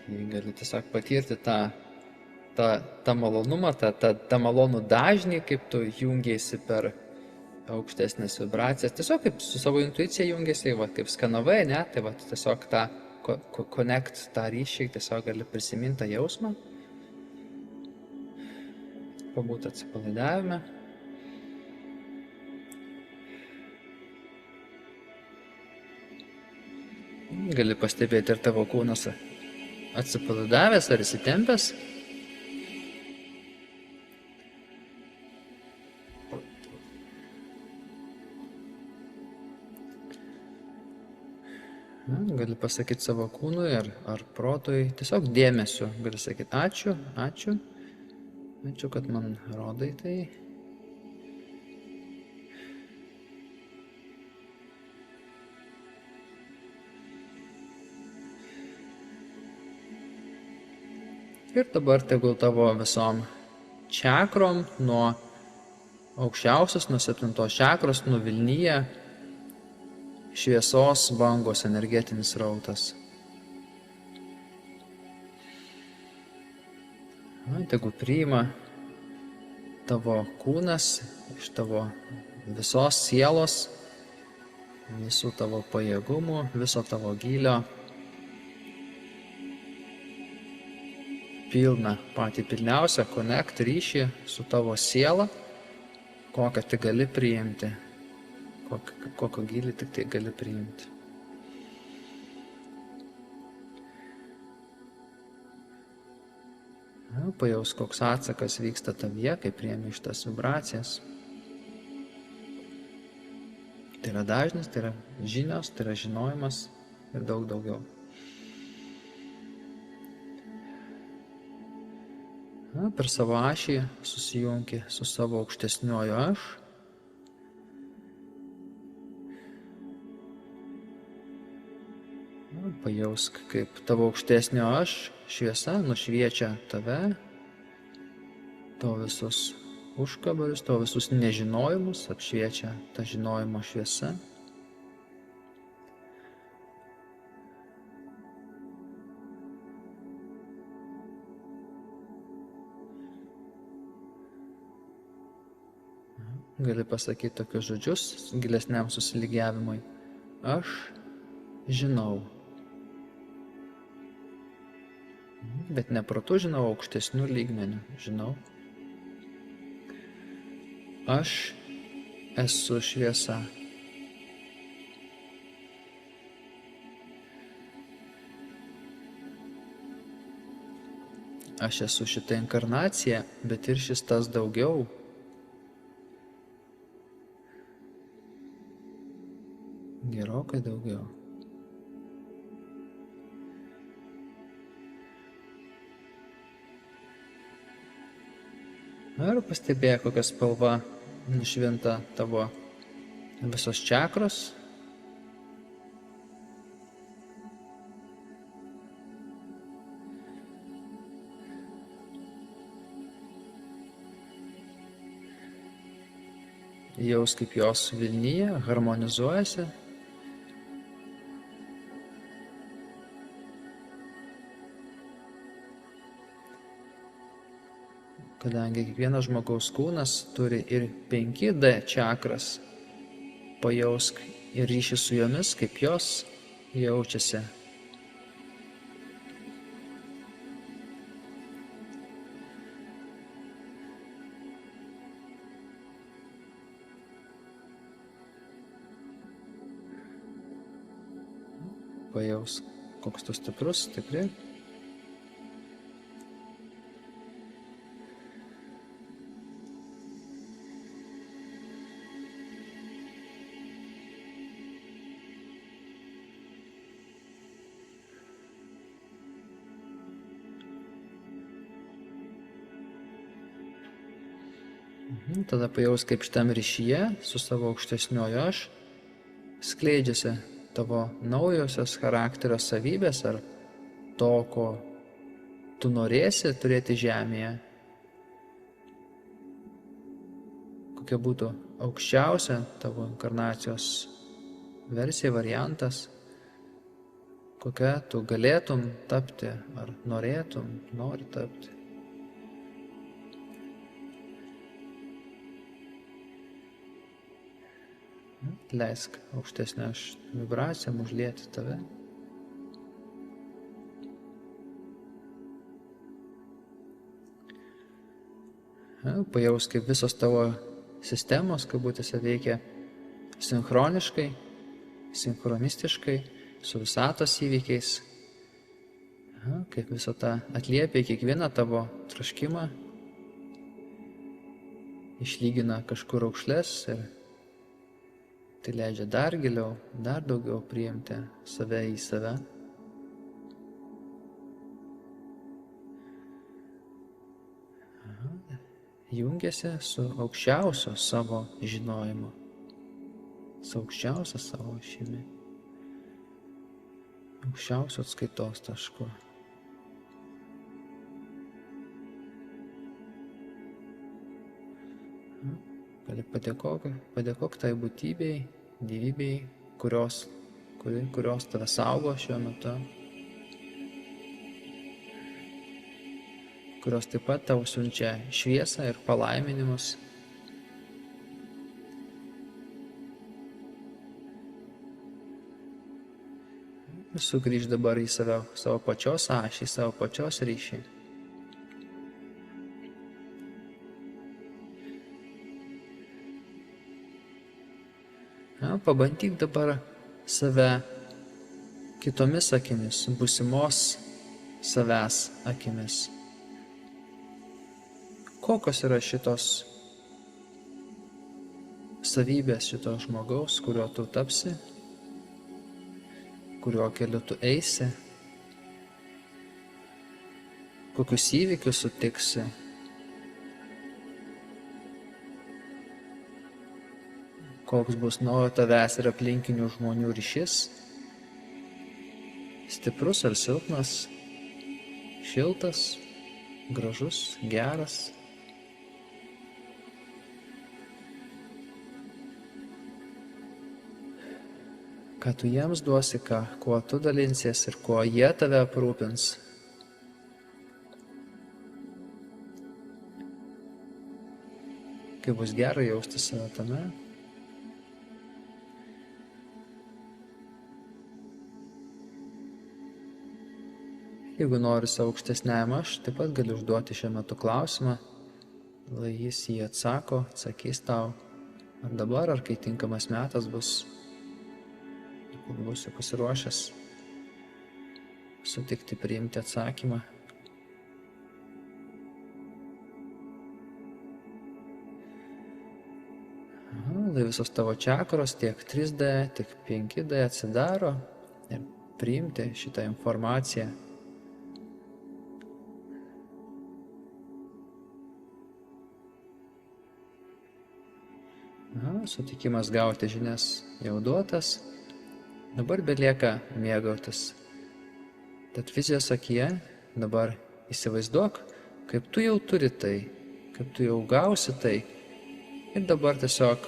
gali tiesiog patirti tą malonumą, tą malonų dažnį, kaip tu jungiesi per aukštesnės vibracijas. Tiesiog kaip su savo intuicija jungiesi, va, kaip skanavai, ne? Tai va, tiesiog tą connect, tą ryšį, tiesiog gali prisiminti tą jausmą. Pabūti atsipalaidavime. Gali pastebėti ir tavo kūnas atsipalaidavęs ar įsitempęs. Gali pasakyti savo kūnui ar protui, tiesiog dėmesiu. Gali sakyti ačiū, ačiū, ačiū, kad man rodai tai. Ir dabar tegul tavo visom čakrom nuo aukščiausios, nuo 7 čakros, nuvilnyja šviesos bangos energetinis rautas. Tegul priima tavo kūnas iš tavo visos sielos, visų tavo pajėgumų, viso tavo gylio. Pilną, patį pilniausią connect ryšį su tavo siela, kokią tik gali priimti, kokio gylį tik tai gali priimti. Pajaus, koks atsakas vyksta tavyje, kai priimi šitas vibracijas. Tai yra dažnis, tai yra žinios, tai yra žinojimas ir daug daugiau. Per savo ašį susijungi su savo aukštesniuoju aš. Pajausk, kaip tavo aukštesnio aš šviesa nušviečia tave, tavo visus užkabarius, tavo visus nežinojimus apšviečia ta žinojimo šviesa. Gali pasakyti tokius žodžius gilesniam susilygiavimui. Aš žinau. Bet ne protu žinau, aukštesnių lygmenių žinau. Aš esu šviesa. Aš esu šitą inkarnaciją, bet ir šis tas daugiau. Gerokai daugiau. Ir pastebėk, kokia spalva nušvinta tavo visos čakros. Jaus, kaip jos vilnyje, harmonizuojasi. Kadangi kiekvienas žmogaus kūnas turi ir 5D čakras, pajausk ir ryšį su jomis, kaip jos jaučiasi. Pajausk, koks tu stiprus, stipri. Tada pajaus, kaip šitam ryšyje su savo aukštesniuoju aš skleidžiasi tavo naujosios charakterio savybės ar to, ko tu norėsi turėti žemėje. Kokia būtų aukščiausia tavo inkarnacijos versija, variantas, kokia tu galėtum tapti, ar nori tapti. Leisk aukštesnę vibraciją užlieti tave. Pajaus, kaip visos tavo sistemos, kabutėse, veikia sinchroniškai, sinchronistiškai, su visatos įvykiais, kaip viso tą atliepia kiekvieną tavo troškimą, išlygina kažkur aukšlės ir tai leidžia dar giliau, dar daugiau priimti save į save. Jungiasi su aukščiausio savo žinojimu, su aukščiausio savo ašimi, aukščiausio atskaitos tašku. Padėkok tai būtybei, gyvybei, kurios tave saugo šiuo metu, kurios taip pat tau siunčia šviesą ir palaiminimus. Sugrįžk dabar į savo pačios ašį, savo pačios ryšį. Pabandyk dabar save kitomis akimis, būsimos savęs akimis. Kokios yra šitos savybės šito žmogaus, kurio tu tapsi, kurio keliu tu eisi, kokius įvykius sutiksi, koks bus naujo tavęs ir aplinkinių žmonių ryšys, stiprus ar silpnas, šiltas, gražus, geras. Ką tu jiems duosi, kuo tu dalinsies ir kuo jie tave aprūpins. Kaip bus gera jausti save tame. Jeigu nori savo aukštesniajam aš, taip pat gali užduoti šiuo metu klausimą, jis jį atsakys tau, ar dabar, ar kai tinkamas metas bus. Būsi pasiruošęs sutikti priimti atsakymą. Visos tavo čakros, tiek 3D, tiek 5D atsidaro ir priimti šitą informaciją. Sutikimas gauti žinias jau duotas. Dabar belieka mėgautis. Tad vizijos akyje dabar įsivaizduok, kaip tu jau turi tai, kaip tu jau gausi tai. Ir dabar tiesiog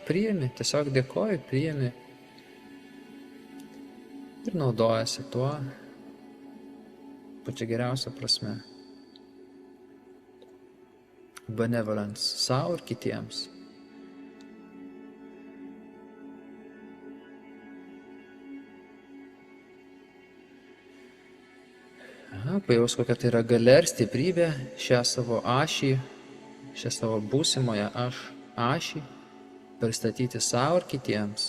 priimi, tiesiog dėkoji, priimi. Ir naudojasi tuo pačia geriausia prasme. Benevolence sau ir kitiems. Pajaus, kokia tai yra galia ir stiprybė šią savo ašį, šią savo būsimoje ašį pristatyti savo ir kitiems.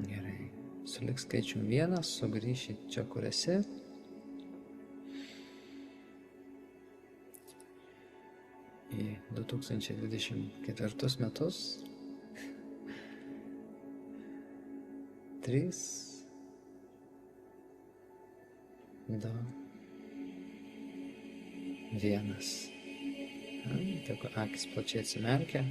Gerai. Sulik skaičium 1, sugrįši čia, kur esi. Į 2024 metus. 3, 2, 1. Tegu akis plačiai atsimerkia.